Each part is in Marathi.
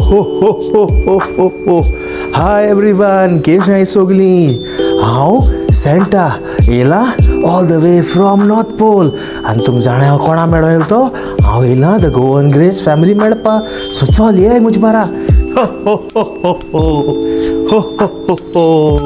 हो. हाय एवरीवन, केश नाही सोगली. हांव सेंटा येला all the way from north pole. आनी तुमी जाणा हांव कोणा मेळो येयलो तो? हांव येयला द गोवन ग्रेस फॅमिली मेळपा. सो चल ये मुझ बारा. हो.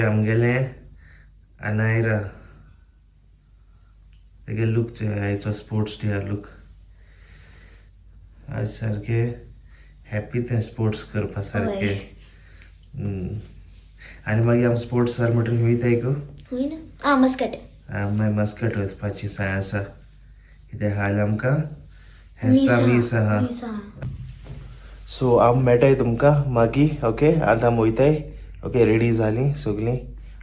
आमगेले अनायरा तेगे लूक आयचो स्पोर्ट्स डे लूक आज सारखे हॅपी ते स्पोर्ट्स करपा सारखे. आनी मागीर आम स्पोर्ट्स जाल म्हणटरी वयता गो मस्कट मागीर मस्कट वचपाची साय आसा कित्याक हाल आमकां हेसा मीस आहा. सो हांव मेळटाय तुमकां मागीर. ओके आतां आमी वयताय. ओके रेडी जाली सगळीं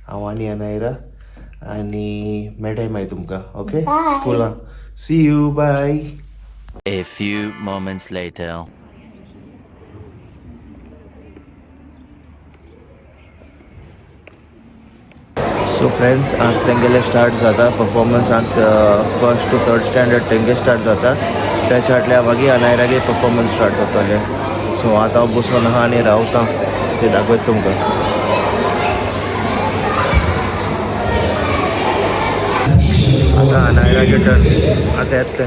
हांव आनी अनायरा आनी मेळटाय मागीर तुमकां. ओके स्कुलां. See you bye. A few moments later. So friends आतां तेंगेले स्टार्ट जाता performance. First to third standard तेंगे स्टार्ट जाता. त्याच्या फाटल्या मागीर अनायरागे परफॉर्मन्स स्टार्ट जातले. सो आतां हांव बसून आहा आनी रावता ते दाखयता तुमकां. आता अनायरागे टर्न आता येतले.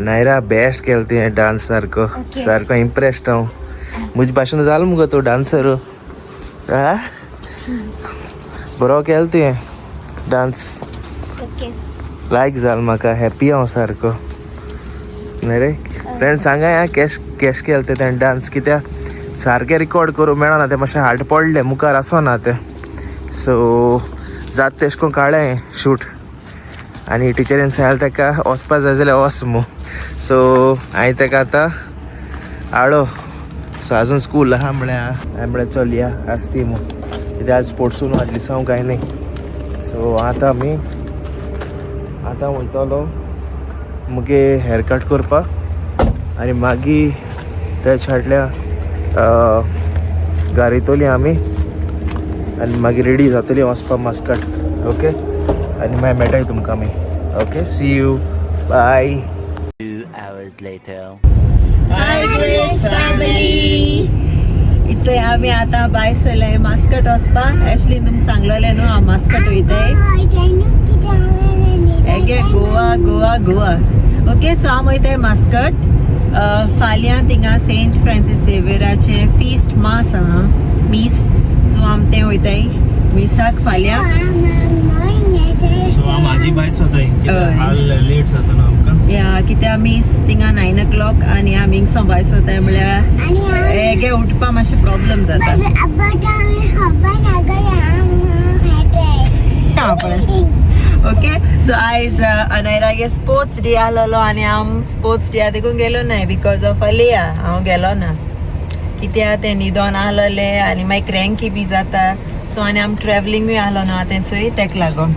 नायरा बेस्ट केलती हे डान्स सारको सारको इम्प्रेस्ड हांव. मुजे भाशेन जालो मुगो तो डान्सर. बरो केलो तुवें डान्स. लायक जाल म्हाका. हॅपी हांव सारको. न्ही रे फ्रेंड सांगा या केश केले तें डान्स कित्याक सारकें रिकॉर्ड करूं मेळना तें मातशें हार्ड पडलें मुखार आसोना तें. सो जाता तेश कोन्न काळें शूट आनी टिचरीन सांगलें तेका वचपा जाय जाल्यार वच मू. सो हांवें तेका आतां हाडो. सो आजून स्कूल आहा म्हळ्यार चल या आसती मू कित्याक आज स्पोर्ट्सून आज लिसांव कांय न्ही. सो आतां आमी आतां वयतलो मुगे हेअर कट करपाक आनी मागीर तेच फाटल्या गाडयतली आमी आनी मागीर रेडी जातली वचपाक मस्कट. ओके आनी मागीर मेळटाय तुमकां आमी. Okay see you bye. 2 hours later. Hi Grace family. It's आम्ही आता बाय चलय मस्कट वचपा. ऍक्च्युली तुमकां सांगलेलें न्हू हांव मस्कट वयताय. हेगे गोवा. ओके सो हांव वयताय मस्कट. फाल्यां थिंगा सेंट फ्रांसीस झेवियराचे फिस्ट मास आहा मीस. सो आमी तें वयताय मिसाक फाल्यां सो माझी बायस होता हय. हाल लेट जाता ना आमकां या कित्याक मिस थिंगा 9 o'clock आनी आमी हिंग संभायस वताय म्हळ्यार हेगे उठपा मातशें प्रॉब्लेम जाता ओके सो आयज अनयरागे स्पोर्ट्स डे आसलो आनी हांव स्पोर्ट्स डे देखून गेलो नाय बिकॉज ऑफ अलिया हांव गेलो ना कित्याक तें न्हिदोन आसलेलें आनी मागीर क्रँकी बी जाता सो आनी आम ट्रॅव्हलिंगूय आसलो ना तेंचोय तेका लागून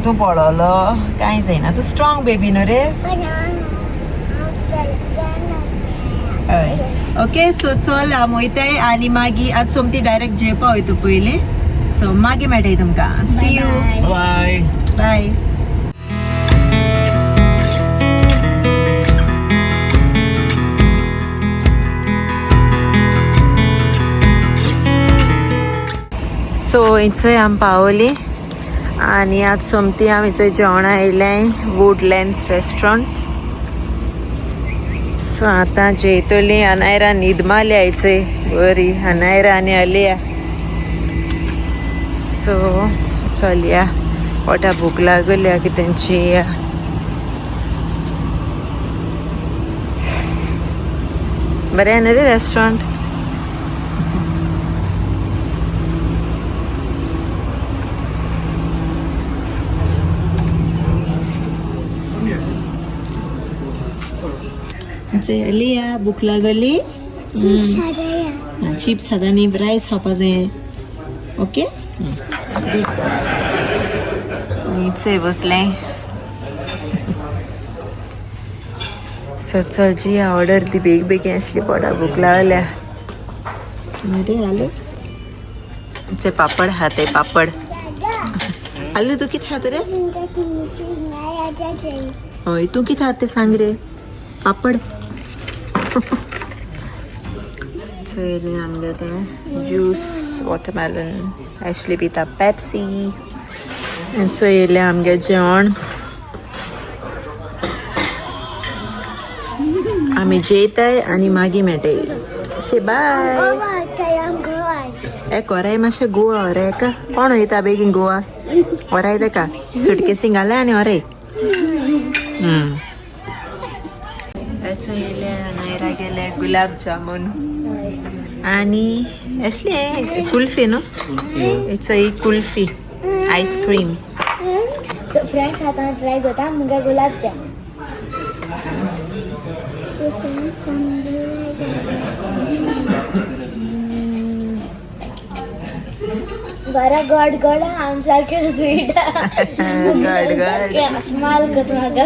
तूं पळोलो कांय जायना तूं स्ट्रॉंग बेबी न्हू रे हय ओके सो चल हांव वयताय आनी मागीर आतां सोमती डायरेक्ट जेवपा वयता पयलीं सो मागीर मेळटाय तुमकां see you bye bye so थंय आमी पावली आनी आतां सोमती आमी थंय जेवणा येयलें वूडलँड्स रेस्टॉरंट सो आतां जेयतली अनायरा न्हीद मारली आयचय बरी अनायरा आनी अलिया सो चलया पोटा भूक लागल्या की तेंची बरें न्ही रे रेस्टॉरंट अलिया भूक लागली चिप्स खाता न्ही रायस खावपा जाय ओके न्हीच बसलें सो चल जी ऑर्डर ती बेग बेगीन आसली पोटा भूक लागल्या रे आलू चे पापड खाते पापड आलू तू कितें खात रे हय तू कितें खात तें सांग रे पापड चोयलें आमगे तें ज्यूस वॉटरमेलन ऍशली पिता पेप्सी आनी चोयलें आमगे जेवण आमी जेयताय आनी मागीर मेळटाय से बाय कोराय मातशें गोवा व्हराय का कोण वयता बेगीन गोवा व्हराय ताका सुटकेसी घालय आनी व्हराय येयले नायरा गेले गुलाब जामून आनी असले कुल्फी न्हू it's he kulfi ice cream so friends आतां ट्राय करता मुगे गुलाब जामून बरा गोड गोड आम सारकें स्वीट गड गड स्माइल करता म्हाका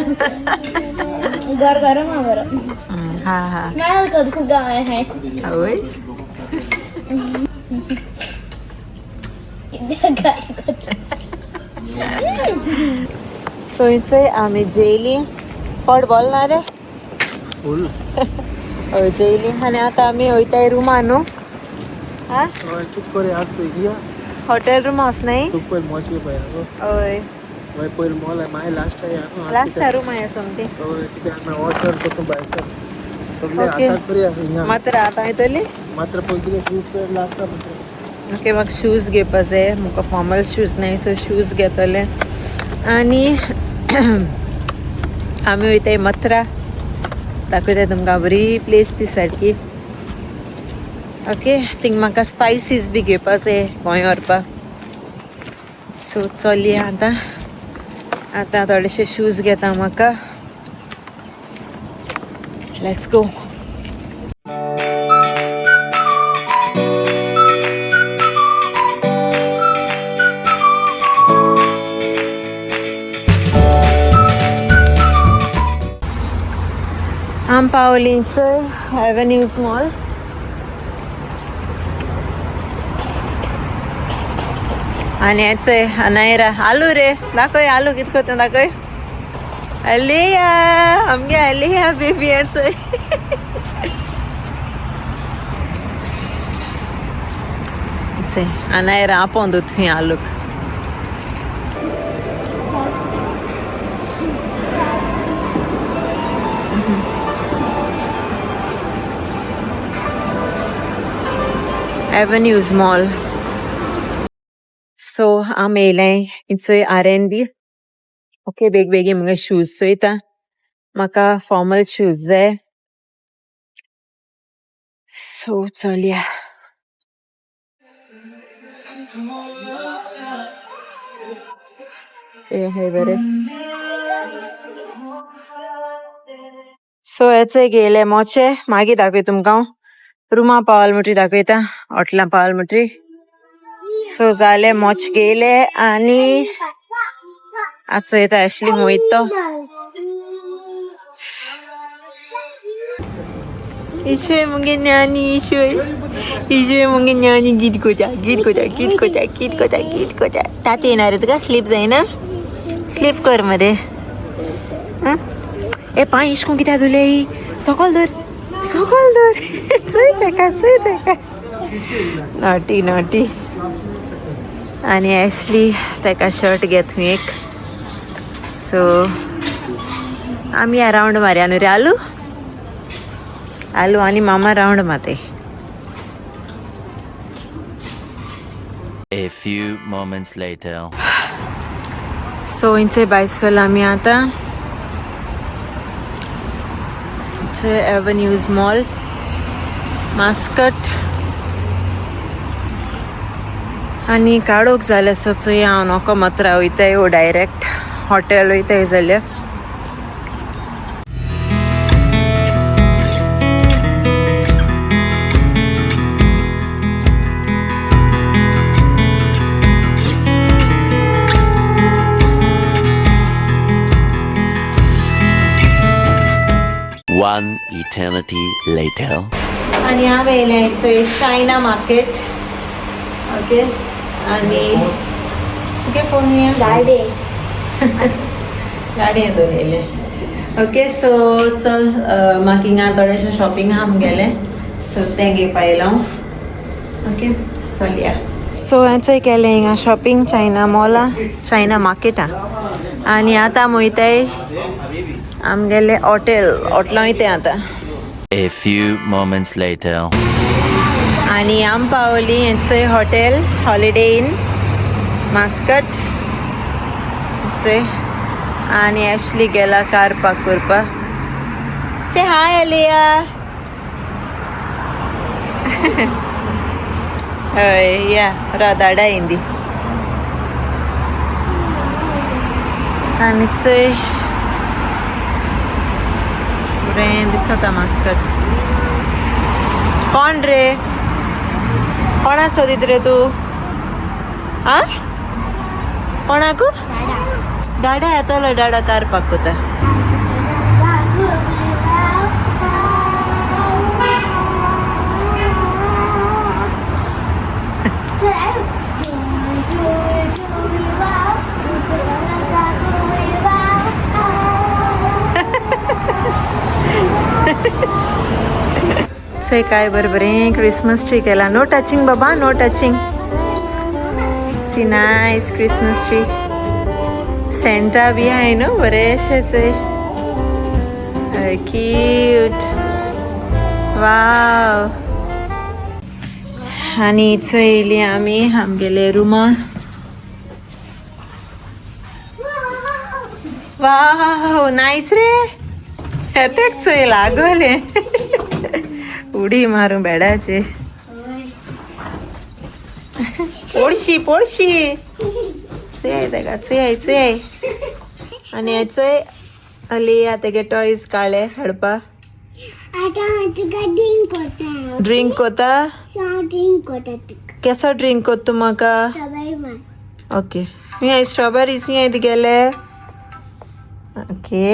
घर गरम हा बरो हा हा स्माइल कर खूब गाय है आवय सो इचय आमी जेयली पोट बोल ना रे फुल हय जेयली आनी आतां आमी वयताय रुमा न्हू हा तूक करे आज पयली हॉटेल रूम वचनाय तूक पयल मोच घेवपा हय मागीर पयल मॉल मागीर लास्ट आया लास्ट रूम आहे समथींग कित्याक हो सर तो भायर सर सगळे ओके. आतां करया हिंगा मात्र आतां येतली मात्र पळय कितें शूज लागता ओके म्हाका शूज घेवपा जाय म्हाका फॉर्मल शूज नाय सो शूज घेतले आनी आमी वयताय मथुरा दाखयताय तुमकां बरी प्लेस ती सारकी ओके थिंग म्हाका स्पायसीस बी घेवपा जाय गोंय व्हरपा सो चलया आतां आतां थोडेशे शूज घेता म्हाका लेट्स गो आम पावलींचो एव्हेन्यूज मॉल आनी हेचोय अनायरा आलू रे दाखय आलू कितें करता दाखय अलिया आमगे अलिया बेबी हेचोय अनायरा आपोवन दोत थंय आलूक एव्हन्यूज मॉल. सो आमी येयलें थंय R&B. ओके, वेगवेगळे मुगे शूज चोयता. म्हाका फॉर्मल शूज जाय. सो चलया. बरे. सो हेचे गेले मोचे मागीर दाखय तुमकां हांव रुमा पावल म्हणटी दाखयता. हॉटेलां पावल म्हणटी. सो जाले मोच गेले आनी आतां येता ऍशली मोहितो. इशे मुगे न्यानी इशे मुगे न्यानी गीत कोचा तात येणार तुका स्लीप जायना. स्लीप कर मरे. ए पांय इश्कून कित्या धुले सकल धर चोय तेका नॉटी. आनी ऍशली तेका शर्ट घेत हूं एक. सो आमी रावंड मारया न्हू रे आलू आनी मामा रावंड माते. A few moments later. So इंचे बायसल आमी आतां एव्हन्यूज मॉल मास्कट आनी काडोक जाल्यार सो चोय हांव नोको मात्र वयताय वो डायरेक्ट हॉटेल वयताय जाल्यार. One eternity later. आनी हांव येयलें चोय चायना मार्केट. ओके आनी तुगे फोन गाडयेन दवरलेले. ओके सो चल म्हाका हिंगा थोडेशें शॉपिंग आहा मुगेलें. सो तें घेवपा येयला हांव. ओके चलया. सो हांवें केलें हिंगा शॉपिंग चायना मॉला चायना मार्केटां. आनी आतां आमी वयताय आमगेले हॉटेलां वयताय आतां. A few moments later. आनी आम पावली हेंचोय हॉटेल हॉलिडे इन मास्कट चोय. आनी ऍशली गेला कार पार्क करपा. से हाय अलिया. हय या धाडा इंदी. आनी चोय बरें दिसता मास्कट. कोण रे कोणा सोदीत रे तूं आ कोणाकू डाडा येतलो. डाडा कार पार्क कोता. चोय काय बरें क्रिसमस ट्री केला. नो टचिंग बाबा no touching. See nice Christmas tree. Santa बी आहाय न्हू बरेंशें चोय. Cute wow. आनी चोय येयली आमी आमगेले रुमा. वाव नायस रे. तेक चोय लागोले उडी मारूं बेडाचे. पोडशी चोय तेका चोय. आनी हेचोय अलिया तेगे टॉयज काळे हाडपा. ड्रिंक कोता. केसो ड्रिंक कोत तूं म्हाका. ओके हुंय स्ट्रॉबेरीज हुंय तुगेले. Okay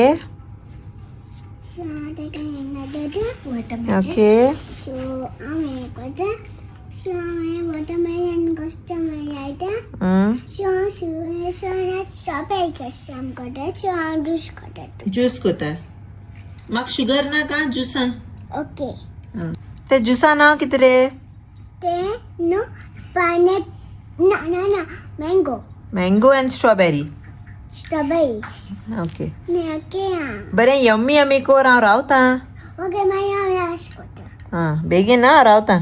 okay. ज्यूस कोता. म्हाका शुगर ना का ज्यूसा. ओके ते ज्यूसा नांव कितें रे. ते नो ना mango mango end strawberry. Okay बरें यम्मी यम्मी कोर हांव रावता. ओके मागीर हांव अशें कोता. बेगीन ना रावता.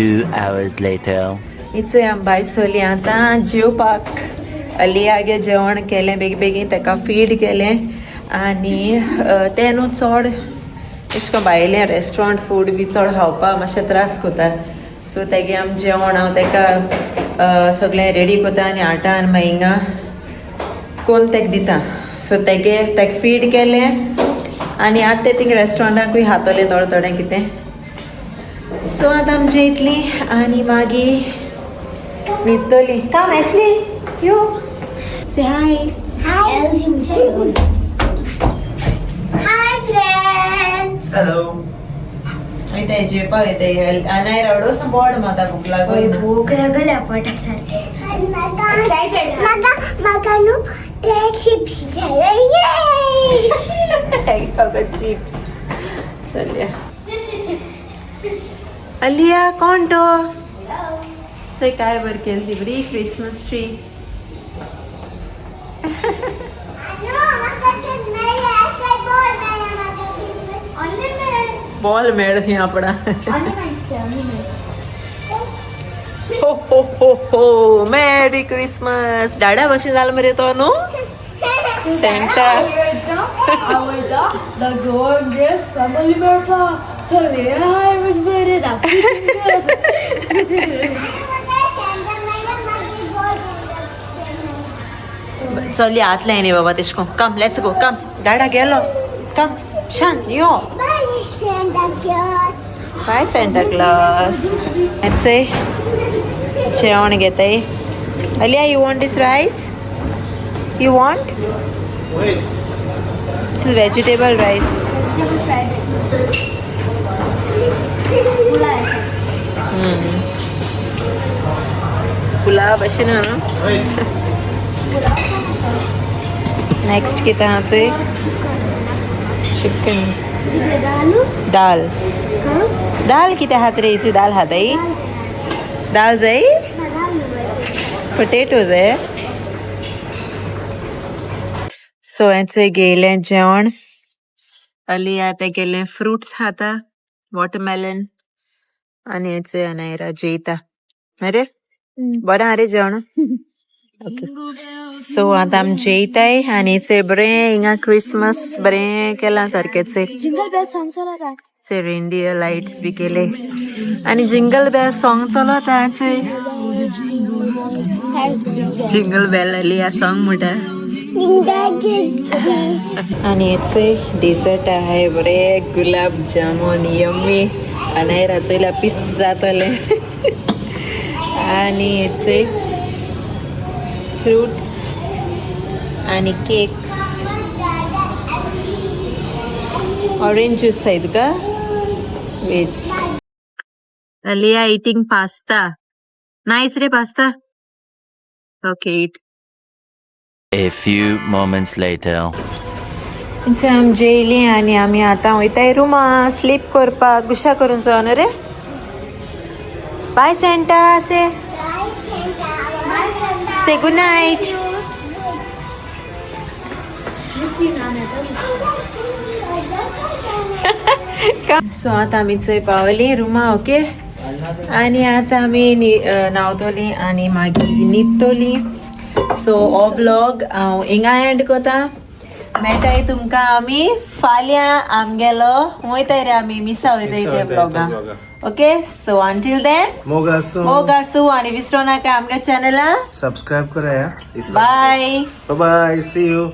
2 hours later. इचोय आम बाय सोली आतां जेवपाक लियागे जेवण केलें बेगीन ताका फीड केलें आनी तें न्हू चड अशें करून भायलें रेस्टॉरंट फूड बी चड खावपाक मातशें त्रास कोता सो तेगे आम जेवण हांव ताका सगळें रेडी कोता आनी हाडटा आनी मागीर हिंगा कोन्न ताका दिता सो ताका फीड केलें आनी आतां ते थिंग रेस्टॉरंटाकूय खातोलें थोडें कितें सो आतां आम जेयतलीं आनी मागीर न्हिदतलीं काम एसली यो से हाय Hi friends. हॅलो वयता जेवपाक वयता आनाय रडो सा बोड माता भूक लागून भूक लागल्या पोटासाठी. Excited. म्हाका न्हू ते चिप्स जाय. चिप्स चलया अलिया कोण तो सो काय बर केली बरी क्रिसमस ट्री बॉल मेळ ही आपणा हो हो हो हो मेरी क्रिसमस डाडा भशेन जालो मरे तो न्हू सेंटा आवडता द गोड गिफ्ट फॅमिली मेळपा सगळे हाय was बरे चल आतले न्ही बाबा तेशको कम लेट्स गो कम डाडा गेलो कम शांत यो बाय सेंटा क्लॉज लेट्स जेवण घेताय अलिया you want this rice you want this vegetable rice pulao भशेन नेक्स्ट कितें आहा चोय चिकन दाल दाल कितें आहा रे हिची दाल हाताय दाल जाय पोटेटो जाय सो हेचें गेलें जेवण अलिया तेगेलें फ्रुट्स खाता वॉटरमेलन आनी हेचें अनायरा जेयता अरे बरें आहा रे जेवण ओके सो आतां आमी जेयताय आनी चोय बरें हिंगा क्रिसमस बरें केलां सारकेंच जिंगल बेल सॉंग चलता से रेनडियर लाइट्स बी केले आणि जिंगल बेल सॉंग चलता जिंगल बेल अलिया सॉंग म्हणटा आणि हेचोय डेझर्ट आहे बरे गुलाब जामुन यम्मी अनायरा चोयला पीस जातले आणि हेचोय फ्रुट्स आणि केक्स ऑरेंज ज्यूस आहे तुका वेट अलिया ईटिंग पास्ता नाईस रे pasta okay eat A few moments later. आम जेयली आनी आमी आतां वयताय रुमा स्लीप करपाक गुशा करून जावन रे बाय सेंटा से गुड नाईट सो आतां आमी चोय पावली रुमा ओके आनी आतां आमी न्हांवतोली आनी मागीर न्हिदतोली सो हो ब्लॉग हांव हिंगा एंड कोता मेळटाय तुमकां आमी फाल्यां आमगेलो वयताय रे आमी मिसा वयताय त्या ब्लॉगान ओके सो अंटील देन मोगासू आनी विसरो नाका आमगे चॅनला सब्सक्राइब करा बाय बाय सी यू